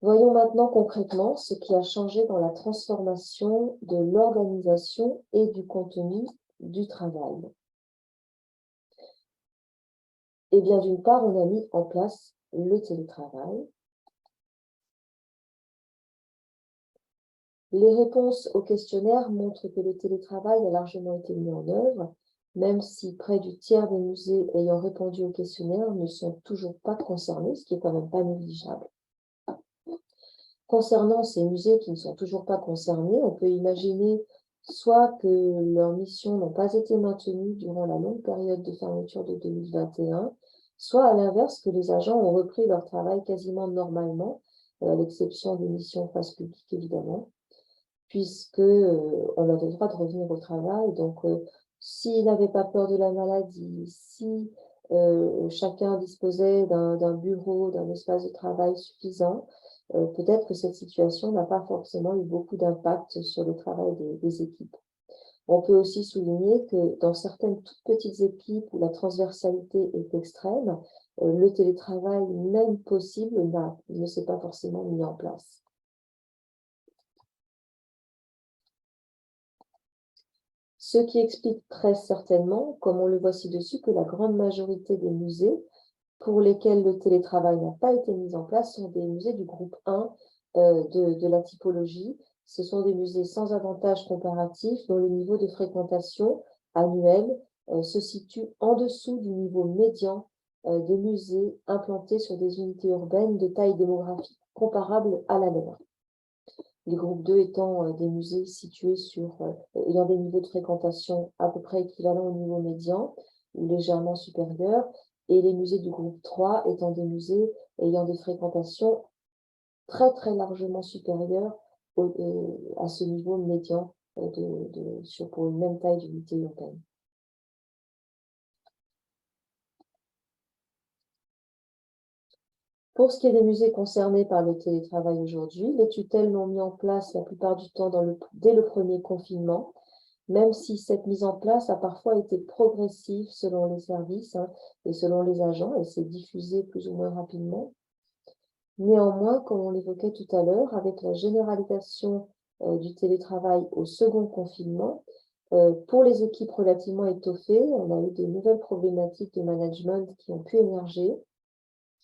Voyons maintenant concrètement ce qui a changé dans la transformation de l'organisation et du contenu du travail. Eh bien, d'une part, on a mis en place le télétravail. Les réponses au questionnaire montrent que le télétravail a largement été mis en œuvre, même si près du tiers des musées ayant répondu au questionnaire ne sont toujours pas concernés, ce qui est quand même pas négligeable. Concernant ces musées qui ne sont toujours pas concernés, on peut imaginer soit que leurs missions n'ont pas été maintenues durant la longue période de fermeture de 2021, soit à l'inverse que les agents ont repris leur travail quasiment normalement, à l'exception des missions face publique évidemment, puisque on avait le droit de revenir au travail. Donc, s'ils n'avaient pas peur de la maladie, si chacun disposait d'un bureau, d'un espace de travail suffisant, peut-être que cette situation n'a pas forcément eu beaucoup d'impact sur le travail des équipes. On peut aussi souligner que dans certaines toutes petites équipes où la transversalité est extrême, le télétravail, même possible, ne s'est pas forcément mis en place. Ce qui explique très certainement, comme on le voit ci-dessus, que la grande majorité des musées pour lesquels le télétravail n'a pas été mis en place sont des musées du groupe 1 de la typologie. Ce sont des musées sans avantage comparatif dont le niveau de fréquentation annuel se situe en dessous du niveau médian des musées implantés sur des unités urbaines de taille démographique comparable à la nôtre. Les groupes 2 étant des musées situés ayant des niveaux de fréquentation à peu près équivalents au niveau médian ou légèrement supérieurs, et les musées du groupe 3 étant des musées ayant des fréquentations très très largement supérieures à ce niveau médian pour une même taille d'unité urbaine. Pour ce qui est des musées concernés par le télétravail aujourd'hui, les tutelles l'ont mis en place la plupart du temps dès le premier confinement, même si cette mise en place a parfois été progressive selon les services et selon les agents, et s'est diffusée plus ou moins rapidement. Néanmoins, comme on l'évoquait tout à l'heure, avec la généralisation du télétravail au second confinement, pour les équipes relativement étoffées, on a eu de nouvelles problématiques de management qui ont pu émerger,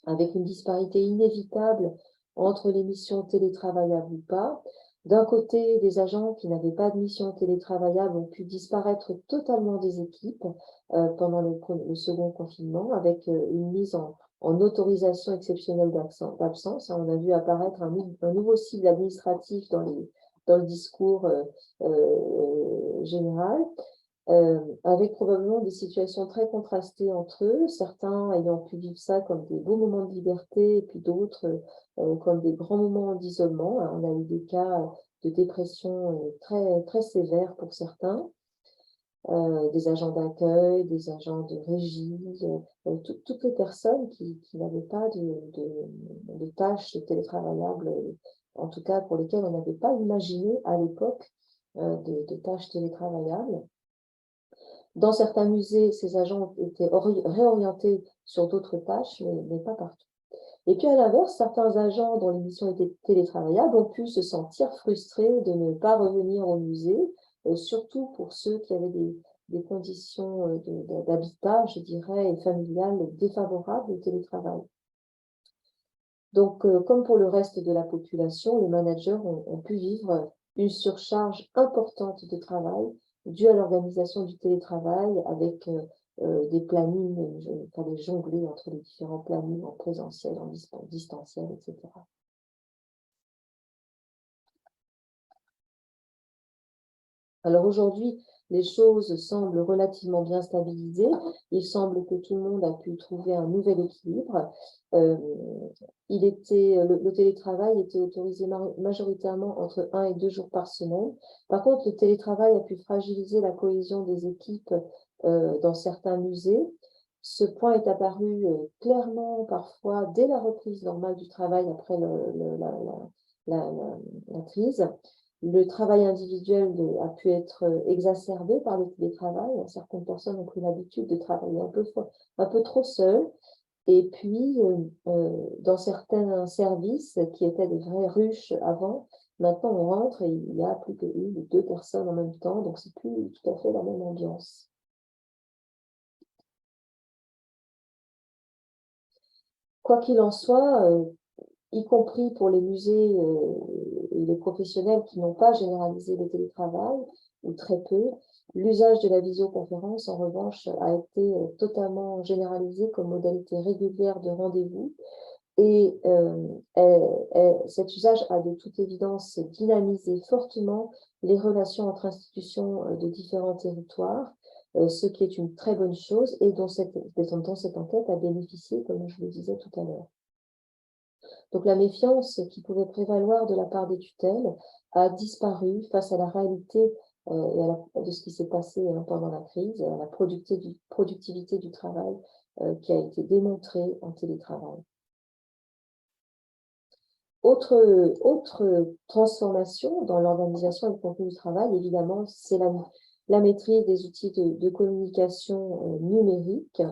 avec une disparité inévitable entre les missions télétravaillables ou pas. D'un côté, des agents qui n'avaient pas de mission télétravaillable ont pu disparaître totalement des équipes pendant le second confinement, avec une mise en autorisation exceptionnelle d'absence. On a vu apparaître un nouveau cible administratif dans le discours général. Avec probablement des situations très contrastées entre eux, certains ayant pu vivre ça comme des beaux moments de liberté, et puis d'autres comme des grands moments d'isolement. On a eu des cas de dépression très, très sévères pour certains, des agents d'accueil, des agents de régie, toutes les personnes qui n'avaient pas de tâches télétravaillables, en tout cas pour lesquelles on n'avait pas imaginé à l'époque de tâches télétravaillables. Dans certains musées, ces agents ont été réorientés sur d'autres tâches, mais pas partout. Et puis à l'inverse, certains agents dont les missions étaient télétravaillables ont pu se sentir frustrés de ne pas revenir au musée, surtout pour ceux qui avaient des conditions d'habitat, je dirais, et familiales défavorables au télétravail. Donc, comme pour le reste de la population, les managers ont pu vivre une surcharge importante de travail due à l'organisation du télétravail avec des plannings, il fallait jongler entre les différents plannings en présentiel, en distanciel, etc. Alors aujourd'hui, les choses semblent relativement bien stabilisées. Il semble que tout le monde a pu trouver un nouvel équilibre. Le télétravail était autorisé majoritairement entre 1 et 2 jours par semaine. Par contre, le télétravail a pu fragiliser la cohésion des équipes dans certains musées. Ce point est apparu clairement parfois dès la reprise normale du travail après la crise. Le travail individuel a pu être exacerbé par le télétravail. Certaines personnes ont pris l'habitude de travailler un peu trop seules. Et puis, dans certains services qui étaient des vraies ruches avant, maintenant on rentre et il y a plus qu'une ou deux personnes en même temps, donc c'est plus tout à fait la même ambiance. Quoi qu'il en soit, y compris pour les musées et les professionnels qui n'ont pas généralisé le télétravail, ou très peu, l'usage de la visioconférence, en revanche, a été totalement généralisé comme modalité régulière de rendez-vous. Et cet usage a de toute évidence dynamisé fortement les relations entre institutions de différents territoires, ce qui est une très bonne chose et dont cette enquête a bénéficié, comme je le disais tout à l'heure. Donc la méfiance qui pouvait prévaloir de la part des tutelles a disparu face à la réalité de ce qui s'est passé pendant la crise, à la productivité du travail qui a été démontrée en télétravail. Autre transformation dans l'organisation et le contenu du travail, évidemment, c'est la maîtrise des outils de communication numérique.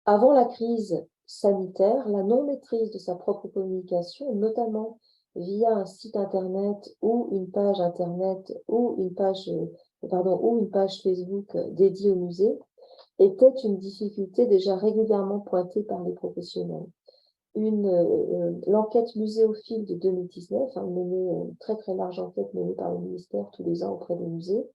Avant la crise sanitaire, la non-maîtrise de sa propre communication, notamment via un site internet ou une page internet ou une page Facebook dédiée au musée, était une difficulté déjà régulièrement pointée par les professionnels. L'enquête Muséophile de 2019, une très très large enquête menée par le ministère tous les ans auprès des musées,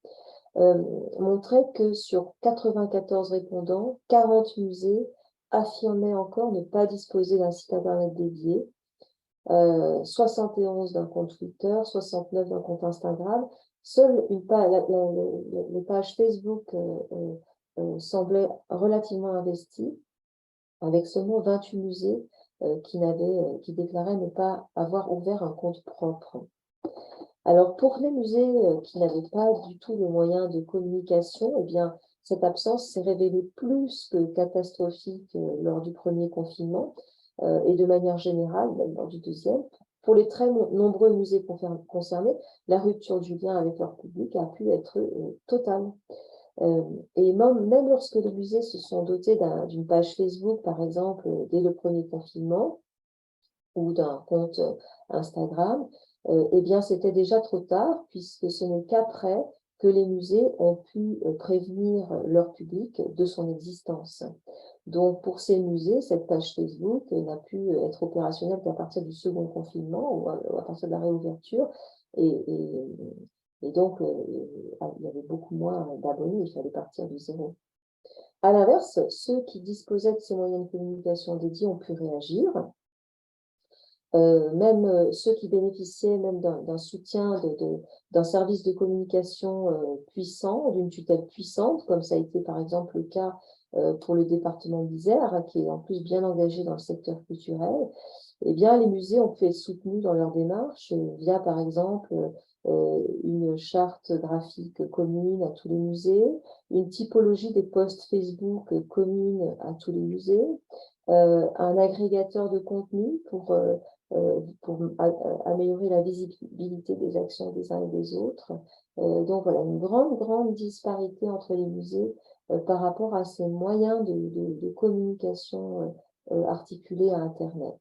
montrait que sur 94 répondants, 40 musées affirmaient encore ne pas disposer d'un site internet dédié, 71 d'un compte Twitter, 69 d'un compte Instagram. Seule les pages Facebook semblaient relativement investies, avec seulement 28 musées qui déclaraient ne pas avoir ouvert un compte propre. Alors, pour les musées qui n'avaient pas du tout les moyens de communication, eh bien, cette absence s'est révélée plus que catastrophique lors du premier confinement et de manière générale, même lors du deuxième. Pour les très nombreux musées concernés, la rupture du lien avec leur public a pu être totale. Et même lorsque les musées se sont dotés d'une page Facebook, par exemple, dès le premier confinement, ou d'un compte Instagram, eh bien, c'était déjà trop tard, puisque ce n'est qu'après que les musées ont pu prévenir leur public de son existence. Donc, pour ces musées, cette page Facebook n'a pu être opérationnelle qu'à partir du second confinement ou à partir de la réouverture. Et donc, il y avait beaucoup moins d'abonnés, il fallait partir de zéro. À l'inverse, ceux qui disposaient de ces moyens de communication dédiés ont pu réagir. Même ceux qui bénéficiaient même d'un soutien d'un service de communication puissant, d'une tutelle puissante, comme ça a été par exemple le cas pour le département d'Isère, qui est en plus bien engagé dans le secteur culturel, eh bien, les musées ont pu être soutenus dans leur démarche via, par exemple, une charte graphique commune à tous les musées, une typologie des posts Facebook commune à tous les musées, un agrégateur de contenu pour améliorer la visibilité des actions des uns et des autres. Donc voilà, une grande disparité entre les musées par rapport à ces moyens de communication articulés à Internet.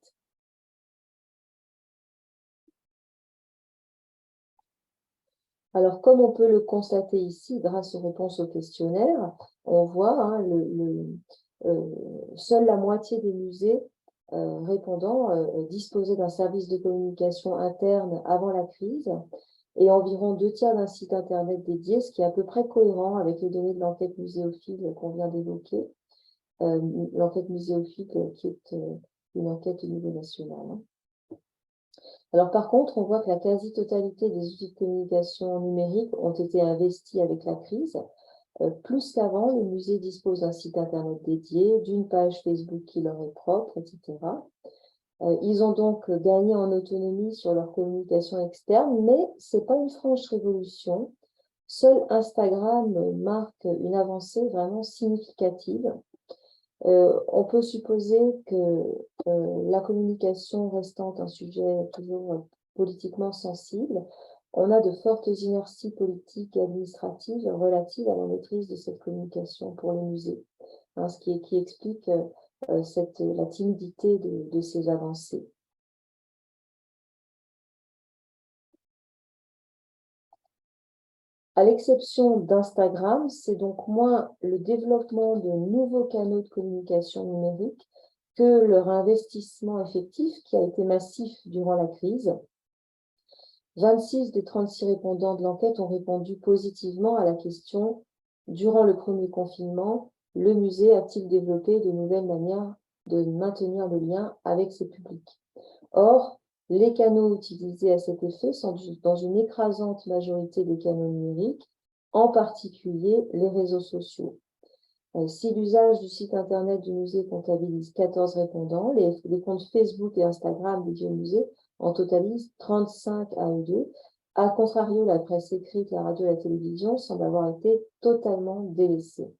Alors, comme on peut le constater ici, grâce aux réponses au questionnaire, on voit seule la moitié des musées répondants disposaient d'un service de communication interne avant la crise et environ 2 tiers d'un site internet dédié, ce qui est à peu près cohérent avec les données de l'enquête muséophile qu'on vient d'évoquer. L'enquête muséophile qui est une enquête au niveau national. Alors par contre, on voit que la quasi-totalité des outils de communication numérique ont été investis avec la crise. Plus qu'avant, les musées disposent d'un site internet dédié, d'une page Facebook qui leur est propre, etc. Ils ont donc gagné en autonomie sur leur communication externe, mais ce n'est pas une franche révolution. Seul Instagram marque une avancée vraiment significative. On peut supposer que la communication restant un sujet toujours politiquement sensible, on a de fortes inerties politiques et administratives relatives à la maîtrise de cette communication pour les musées. hein, qui explique la timidité de ces avancées. À l'exception d'Instagram, c'est donc moins le développement de nouveaux canaux de communication numérique que leur investissement effectif qui a été massif durant la crise. 26 des 36 répondants de l'enquête ont répondu positivement à la question: durant le premier confinement, le musée a-t-il développé de nouvelles manières de maintenir le lien avec ses publics? Or, les canaux utilisés à cet effet sont dans une écrasante majorité des canaux numériques, en particulier les réseaux sociaux. Si l'usage du site internet du musée comptabilise 14 répondants, les comptes Facebook et Instagram des vieux musées en totalisent 35 à eux deux. A contrario, la presse écrite, la radio et la télévision semblent avoir été totalement délaissées.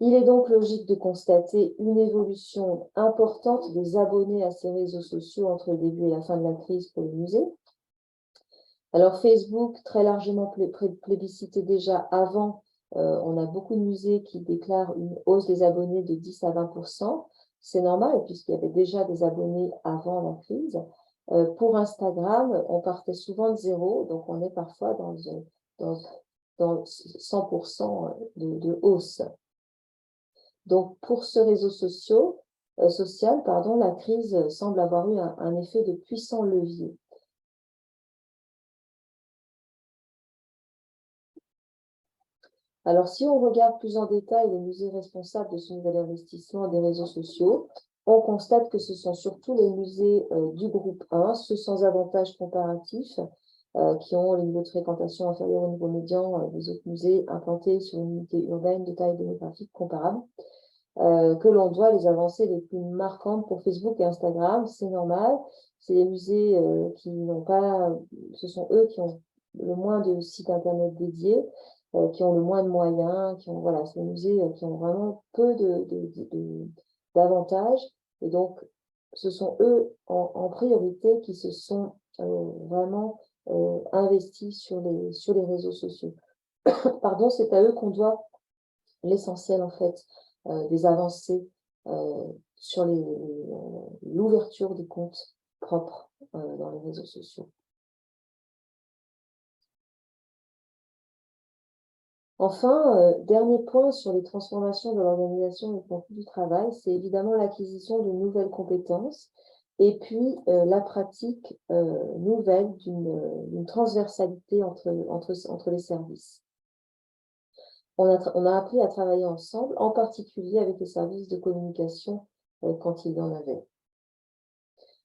Il est donc logique de constater une évolution importante des abonnés à ces réseaux sociaux entre le début et la fin de la crise pour les musées. Alors Facebook, très largement plébiscité déjà avant, on a beaucoup de musées qui déclarent une hausse des abonnés de 10 à 20%. C'est normal puisqu'il y avait déjà des abonnés avant la crise. Pour Instagram, on partait souvent de zéro, donc on est parfois dans 100% de hausse. Donc pour ce réseau social, la crise semble avoir eu un effet de puissant levier. Alors, si on regarde plus en détail les musées responsables de ce nouvel investissement des réseaux sociaux, on constate que ce sont surtout les musées du groupe 1, ceux sans avantage comparatif, qui ont le niveau de fréquentation inférieur au niveau médian des autres musées implantés sur une unité urbaine de taille démographique comparable, que l'on doit les avancées les plus marquantes pour Facebook et Instagram. C'est normal, c'est les musées qui n'ont pas, ce sont eux qui ont le moins de sites internet dédiés, qui ont le moins de moyens, voilà, c'est des musées qui ont vraiment peu d'avantages. Et donc, ce sont eux en priorité qui se sont vraiment investis sur les réseaux sociaux. Pardon, c'est à eux qu'on doit l'essentiel en fait des avancées sur l'ouverture des comptes propres dans les réseaux sociaux. Enfin, dernier point sur les transformations de l'organisation et du contenu du travail, c'est évidemment l'acquisition de nouvelles compétences et puis la pratique nouvelle d'une transversalité entre les services. On a appris à travailler ensemble, en particulier avec les services de communication quand il y en avait.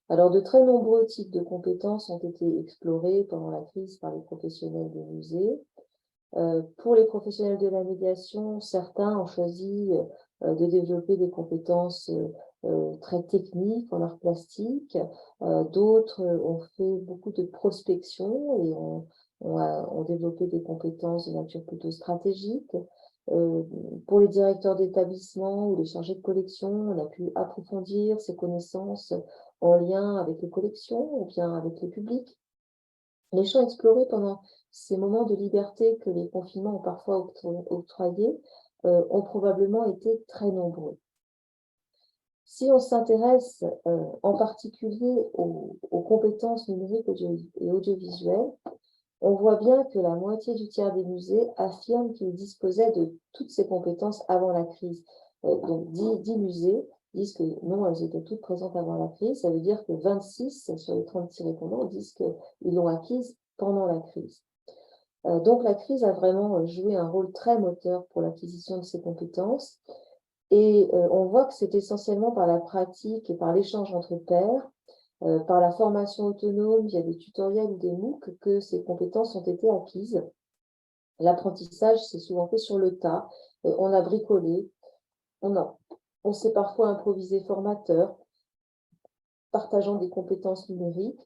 Alors, de très nombreux types de compétences ont été explorés pendant la crise par les professionnels des musées. Pour les professionnels de la médiation, certains ont choisi de développer des compétences très techniques en art plastique. D'autres ont fait beaucoup de prospection et ont développé des compétences de nature plutôt stratégique. Pour les directeurs d'établissement ou les chargés de collection, on a pu approfondir ces connaissances en lien avec les collections ou bien avec le public. Les champs explorés pendant ces moments de liberté que les confinements ont parfois octroyés ont probablement été très nombreux. Si on s'intéresse en particulier aux compétences numériques et audiovisuelles, on voit bien que la moitié du tiers des musées affirment qu'ils disposaient de toutes ces compétences avant la crise. Donc 10 musées disent que non, elles étaient toutes présentes avant la crise. Ça veut dire que 26 sur les 36 répondants disent qu'ils l'ont acquise pendant la crise. Donc la crise a vraiment joué un rôle très moteur pour l'acquisition de ces compétences. Et on voit que c'est essentiellement par la pratique et par l'échange entre pairs, par la formation autonome via des tutoriels ou des MOOC que ces compétences ont été acquises. L'apprentissage s'est souvent fait sur le tas. On a bricolé, on s'est parfois improvisé formateur, partageant des compétences numériques.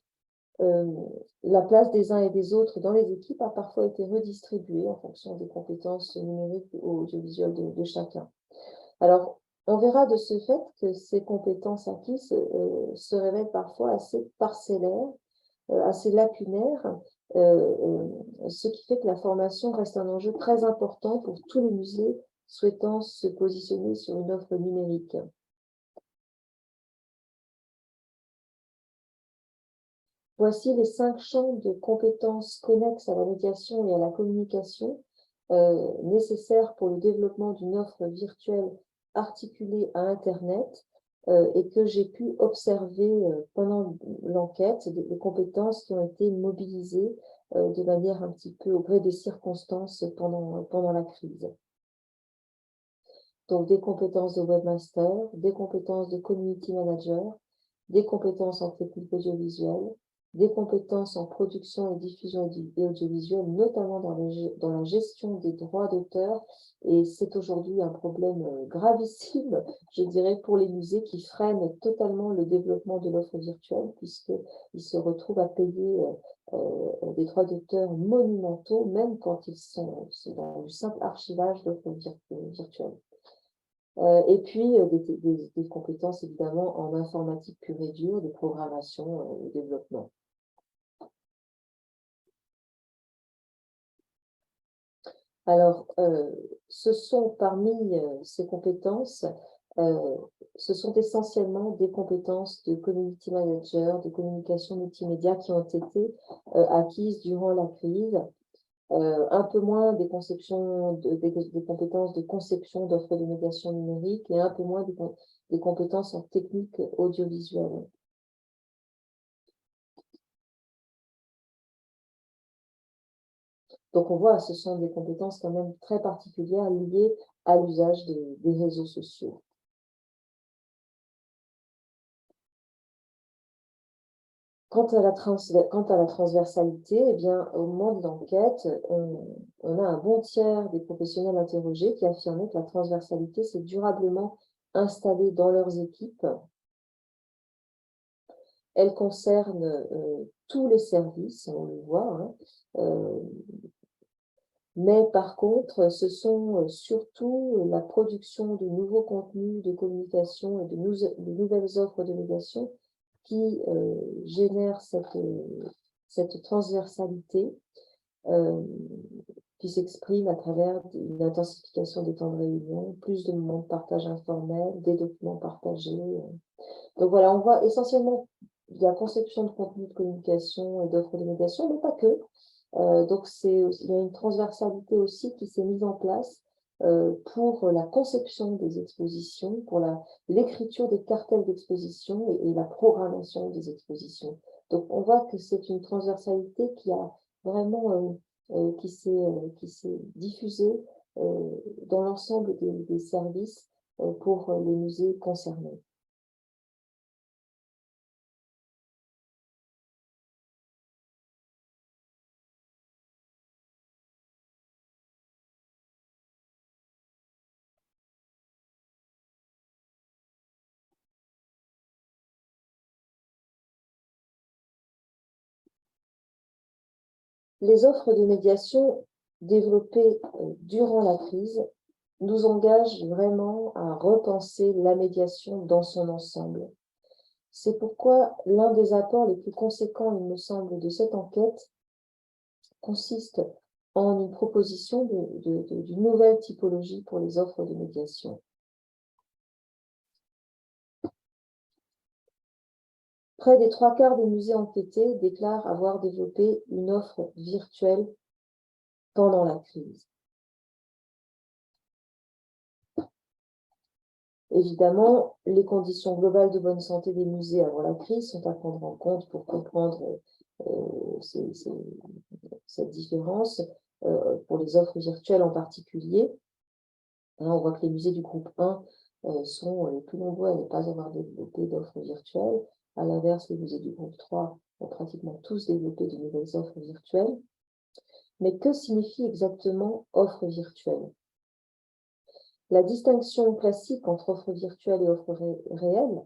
La place des uns et des autres dans les équipes a parfois été redistribuée en fonction des compétences numériques ou audiovisuelles de chacun. Alors, on verra de ce fait que ces compétences acquises se révèlent parfois assez parcellaires, assez lacunaires, ce qui fait que la formation reste un enjeu très important pour tous les musées souhaitant se positionner sur une offre numérique. Voici les 5 champs de compétences connexes à la médiation et à la communication nécessaires pour le développement d'une offre virtuelle articulée à Internet et que j'ai pu observer pendant l'enquête, des compétences qui ont été mobilisées de manière un petit peu au gré des circonstances pendant la crise. Donc des compétences de webmaster, des compétences de community manager, des compétences en technique audiovisuelle, des compétences en production et diffusion audiovisuelle, notamment dans la gestion des droits d'auteur. Et c'est aujourd'hui un problème gravissime, je dirais, pour les musées qui freinent totalement le développement de l'offre virtuelle, puisqu'ils se retrouvent à payer des droits d'auteur monumentaux, même quand ils sont dans du simple archivage d'offres virtuelles. Et puis, des compétences évidemment en informatique pure et dure, de programmation et développement. Alors, ce sont parmi ces compétences, ce sont essentiellement des compétences de community manager, de communication multimédia qui ont été acquises durant la crise. Un peu moins des compétences de conception d'offres de médiation numérique et un peu moins des compétences en technique audiovisuelle. Donc on voit, ce sont des compétences quand même très particulières liées à l'usage des réseaux sociaux. Quant à la transversalité, eh bien, au moment de l'enquête, on a un bon tiers des professionnels interrogés qui affirmaient que la transversalité s'est durablement installée dans leurs équipes. Elle concerne tous les services, on le voit, hein, mais par contre, ce sont surtout la production de nouveaux contenus de communication et de nouvelles offres de médiation qui génèrent cette transversalité qui s'exprime à travers une intensification des temps de réunion, plus de moments de partage informel, des documents partagés. Donc voilà, on voit essentiellement de la conception de contenu de communication et d'offres de médiation, mais pas que. Donc il y a une transversalité aussi qui s'est mise en place pour la conception des expositions, pour l'écriture des cartels d'exposition et la programmation des expositions. Donc on voit que c'est une transversalité qui a vraiment qui s'est diffusée dans l'ensemble des services pour les musées concernés. Les offres de médiation développées durant la crise nous engagent vraiment à repenser la médiation dans son ensemble. C'est pourquoi l'un des apports les plus conséquents, il me semble, de cette enquête consiste en une proposition d'une nouvelle typologie pour les offres de médiation. Près des 3/4 des musées enquêtés déclarent avoir développé une offre virtuelle pendant la crise. Évidemment, les conditions globales de bonne santé des musées avant la crise sont à prendre en compte pour comprendre cette différence pour les offres virtuelles en particulier. Là, on voit que les musées du groupe 1 sont les plus nombreux à ne pas avoir développé d'offres virtuelles. À l'inverse, les musées du groupe 3 ont pratiquement tous développé de nouvelles offres virtuelles. Mais que signifie exactement offre virtuelle? La distinction classique entre offre virtuelle et offre réelle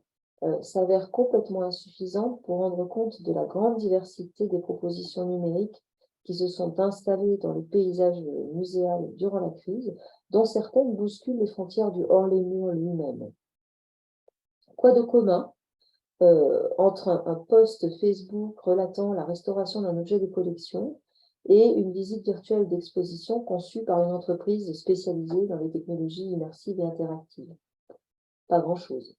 s'avère complètement insuffisante pour rendre compte de la grande diversité des propositions numériques qui se sont installées dans le paysage muséal durant la crise, dont certaines bousculent les frontières du hors-les-murs lui-même. Quoi de commun entre un post Facebook relatant la restauration d'un objet de collection et une visite virtuelle d'exposition conçue par une entreprise spécialisée dans les technologies immersives et interactives. Pas grand-chose.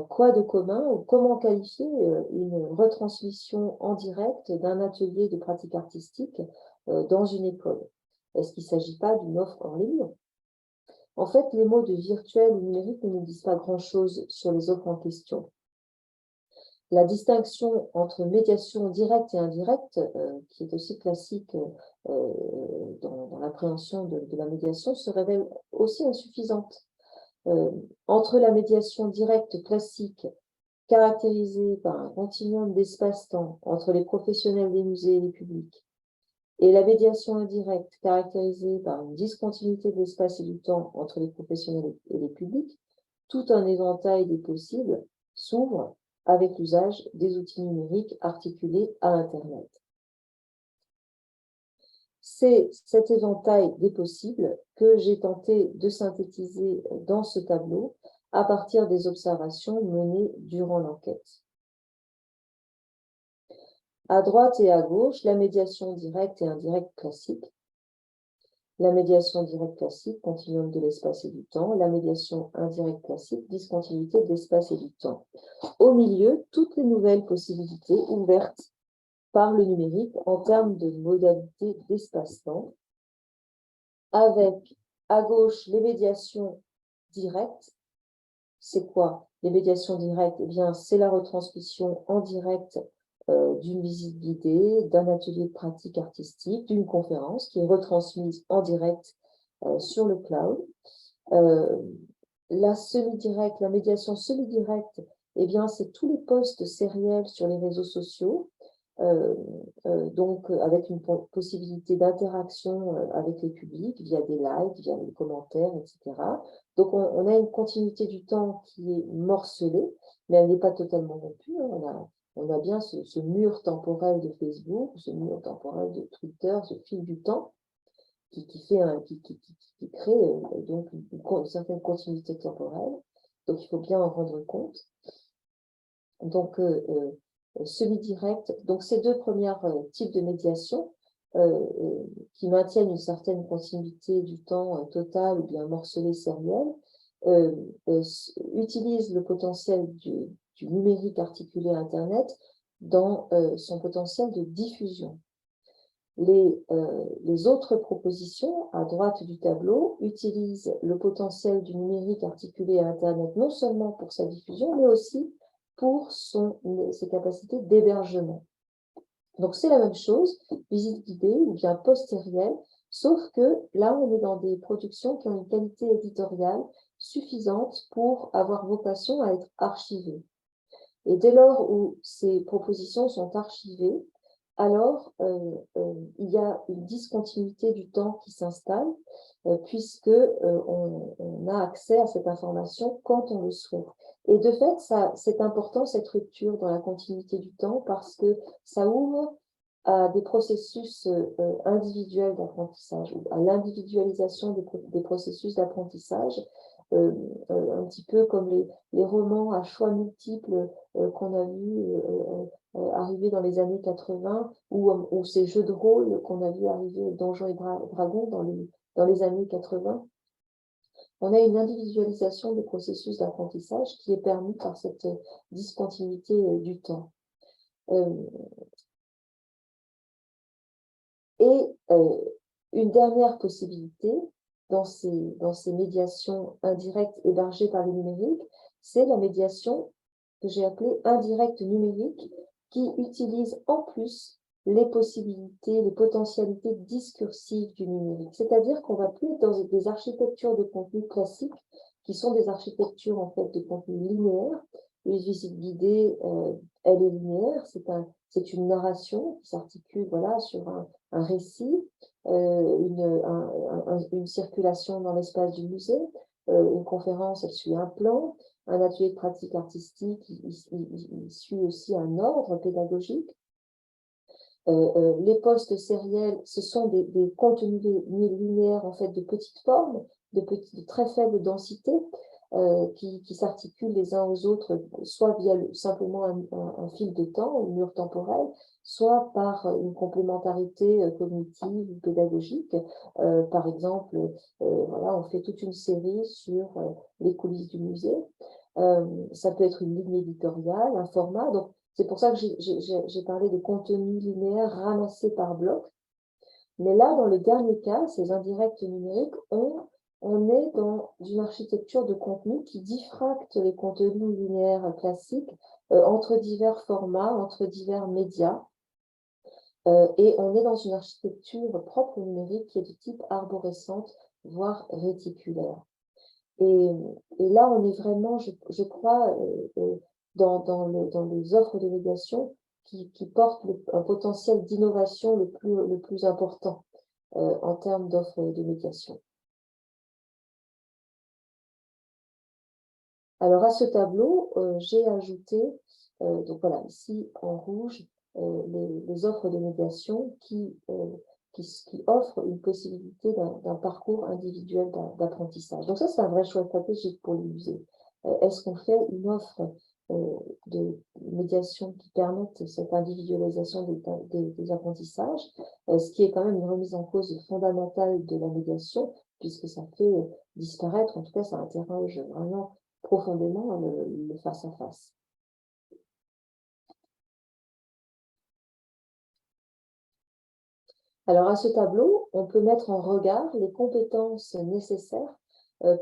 Quoi de commun ou comment qualifier une retransmission en direct d'un atelier de pratique artistique dans une école? Est-ce qu'il ne s'agit pas d'une offre en ligne? En fait, les mots de virtuel ou numérique ne nous disent pas grand-chose sur les offres en question. La distinction entre médiation directe et indirecte, qui est aussi classique dans l'appréhension de la médiation, se révèle aussi insuffisante. Entre la médiation directe classique, caractérisée par un continuum d'espace-temps entre les professionnels des musées et les publics, et la médiation indirecte, caractérisée par une discontinuité de l'espace et du temps entre les professionnels et les publics, tout un éventail des possibles s'ouvre avec l'usage des outils numériques articulés à Internet. C'est cet éventail des possibles que j'ai tenté de synthétiser dans ce tableau à partir des observations menées durant l'enquête. À droite et à gauche, la médiation directe et indirecte classique. La médiation directe classique, continuum de l'espace et du temps. La médiation indirecte classique, discontinuité de l'espace et du temps. Au milieu, toutes les nouvelles possibilités ouvertes par le numérique en termes de modalités d'espace-temps, avec à gauche les médiations directes. C'est quoi les médiations directes? Eh bien, c'est la retransmission en direct d'une visite guidée, d'un atelier de pratique artistique, d'une conférence qui est retransmise en direct sur le cloud. La semi-directe, la médiation semi-directe, eh bien, c'est tous les posts sériels sur les réseaux sociaux, donc avec une possibilité d'interaction avec les publics via des likes, via les commentaires, etc. Donc, on a une continuité du temps qui est morcelée, mais elle n'est pas totalement rompue. On a bien ce mur temporel de Facebook, ce mur temporel de Twitter, ce fil du temps qui crée donc une certaine continuité temporelle. Donc, il faut bien en rendre compte. Donc, semi-direct. Donc, ces deux premiers types de médiation qui maintiennent une certaine continuité du temps total ou bien morcelé sériel utilisent le potentiel du numérique articulé à Internet dans son potentiel de diffusion. Les autres propositions, à droite du tableau, utilisent le potentiel du numérique articulé à Internet non seulement pour sa diffusion, mais aussi pour ses capacités d'hébergement. Donc, c'est la même chose, visite guidée ou bien post-sérielle, sauf que là, on est dans des productions qui ont une qualité éditoriale suffisante pour avoir vocation à être archivées. Et dès lors où ces propositions sont archivées, alors il y a une discontinuité du temps qui s'installe, puisque on a accès à cette information quand on le souhaite. Et de fait, c'est important cette rupture dans la continuité du temps parce que ça ouvre à des processus individuels d'apprentissage, ou à l'individualisation des processus d'apprentissage, un petit peu comme les romans à choix multiples qu'on a vus arriver dans les années 80, ou ces jeux de rôle qu'on a vu arriver Donjons et Dragons dans les années 80. On a une individualisation des processus d'apprentissage qui est permis par cette discontinuité du temps. Et une dernière possibilité dans ces médiations indirectes hébergées par le numérique, c'est la médiation que j'ai appelée indirecte numérique, qui utilise en plus les possibilités, les potentialités discursives du numérique. C'est-à-dire qu'on va plus être dans des architectures de contenu classiques, qui sont des architectures en fait de contenu linéaire. Une visite guidée, elle est linéaire, c'est une narration qui s'articule voilà, sur un récit, une circulation dans l'espace du musée, une conférence, elle suit un plan, un atelier de pratique artistique, il suit aussi un ordre pédagogique. Les postes sériels, ce sont des contenus linéaires en fait de petite forme, de très faible densité, qui s'articulent les uns aux autres, soit via simplement un fil de temps, une mur temporel, soit par une complémentarité cognitive ou pédagogique. Par exemple, voilà, on fait toute une série sur les coulisses du musée. Ça peut être une ligne éditoriale, un format. Donc, c'est pour ça que j'ai parlé de contenu linéaire ramassé par bloc. Mais là, dans le dernier cas, ces indirects numériques, on est dans une architecture de contenu qui diffracte les contenus linéaires classiques entre divers formats, entre divers médias. Et on est dans une architecture propre au numérique qui est de type arborescente, voire réticulaire. Et, et là, on est vraiment, je crois, dans les offres de médiation qui portent un potentiel d'innovation le plus important en termes d'offres de médiation. Alors, à ce tableau, j'ai ajouté, donc voilà, ici en rouge, les offres de médiation qui offrent une possibilité d'un parcours individuel d'apprentissage. Donc ça, c'est un vrai choix stratégique pour les musées. Est-ce qu'on fait une offre de médiation qui permette cette individualisation des apprentissages, ce qui est quand même une remise en cause fondamentale de la médiation, puisque ça fait disparaître, en tout cas, ça interroge vraiment profondément le face-à-face. Alors, à ce tableau, on peut mettre en regard les compétences nécessaires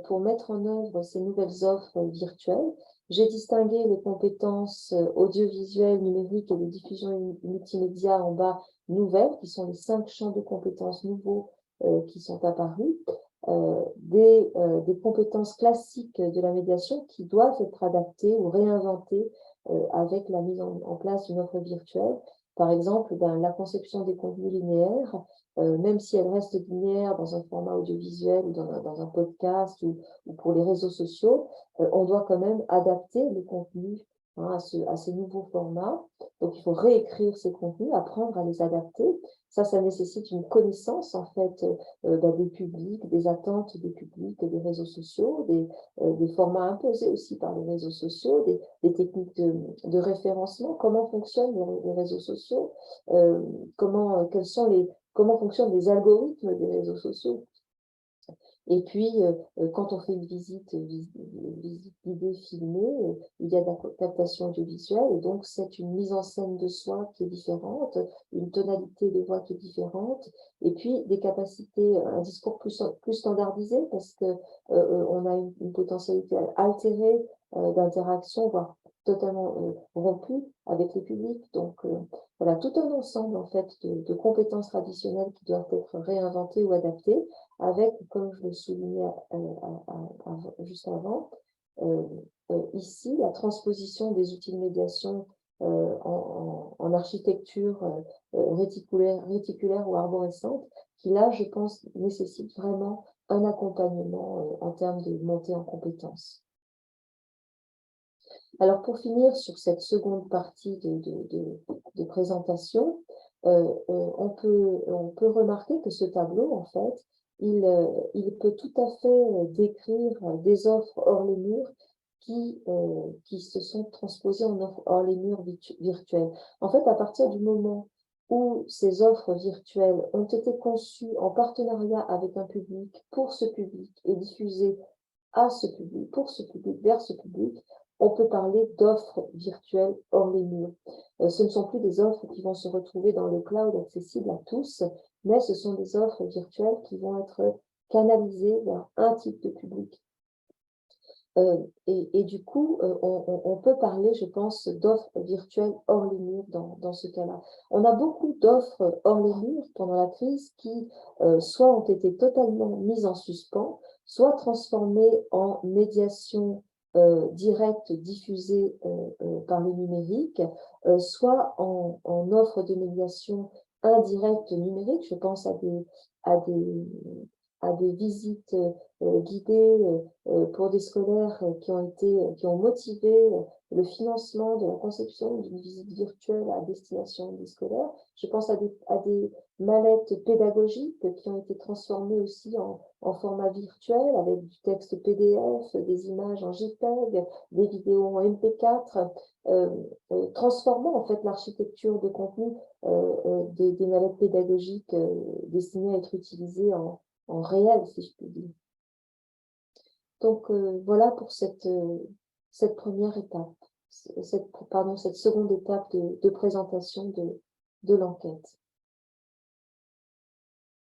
pour mettre en œuvre ces nouvelles offres virtuelles. J'ai distingué les compétences audiovisuelles, numériques et de diffusion multimédia en bas nouvelles, qui sont les 5 champs de compétences nouveaux qui sont apparus. Des compétences classiques de la médiation qui doivent être adaptées ou réinventées avec la mise en place d'une offre virtuelle. Par exemple, la conception des contenus linéaires, même si elle reste linéaire dans un format audiovisuel ou dans un podcast ou pour les réseaux sociaux, on doit quand même adapter le contenu à ces nouveaux formats. Donc, il faut réécrire ces contenus, apprendre à les adapter. Ça nécessite une connaissance, en fait, des publics, des attentes des publics et des réseaux sociaux, des formats imposés aussi par les réseaux sociaux, des techniques de référencement, comment fonctionnent les réseaux sociaux, comment fonctionnent les algorithmes des réseaux sociaux. Et puis, quand on fait une visite guidée filmée, il y a de la captation audiovisuelle, et donc c'est une mise en scène de soi qui est différente, une tonalité de voix qui est différente, et puis des capacités, un discours plus standardisé, parce que on a une potentialité altérée d'interaction, voire totalement rompue avec le public. Donc voilà, tout un ensemble en fait de compétences traditionnelles qui doivent être réinventées ou adaptées, avec, comme je le soulignais juste avant, ici, la transposition des outils de médiation en architecture réticulaire ou arborescente, qui là, je pense, nécessite vraiment un accompagnement en termes de montée en compétences. Alors, pour finir sur cette seconde partie de présentation, on peut remarquer que ce tableau, en fait, il peut tout à fait décrire des offres hors les murs qui se sont transposées en offres hors les murs virtuelles. En fait, à partir du moment où ces offres virtuelles ont été conçues en partenariat avec un public, pour ce public, et diffusées à ce public, pour ce public, vers ce public, on peut parler d'offres virtuelles hors les murs. Ce ne sont plus des offres qui vont se retrouver dans le cloud accessible à tous, mais ce sont des offres virtuelles qui vont être canalisées vers un type de public. Et du coup, on peut parler, je pense, d'offres virtuelles hors les murs dans ce cas-là. On a beaucoup d'offres hors les murs pendant la crise qui soit ont été totalement mises en suspens, soit transformées en médiation directe diffusée par le numérique, soit en offres de médiation indirecte numérique. Je pense à à des visites guidées pour des scolaires qui ont motivé le financement de la conception d'une visite virtuelle à destination des scolaires. Je pense à des mallettes pédagogiques qui ont été transformées aussi en format virtuel avec du texte PDF, des images en JPEG, des vidéos en MP4, transformant en fait l'architecture de contenu des mallettes pédagogiques destinées à être utilisées en réel, si je puis dire. Donc voilà pour cette première étape, cette seconde étape de présentation de l'enquête.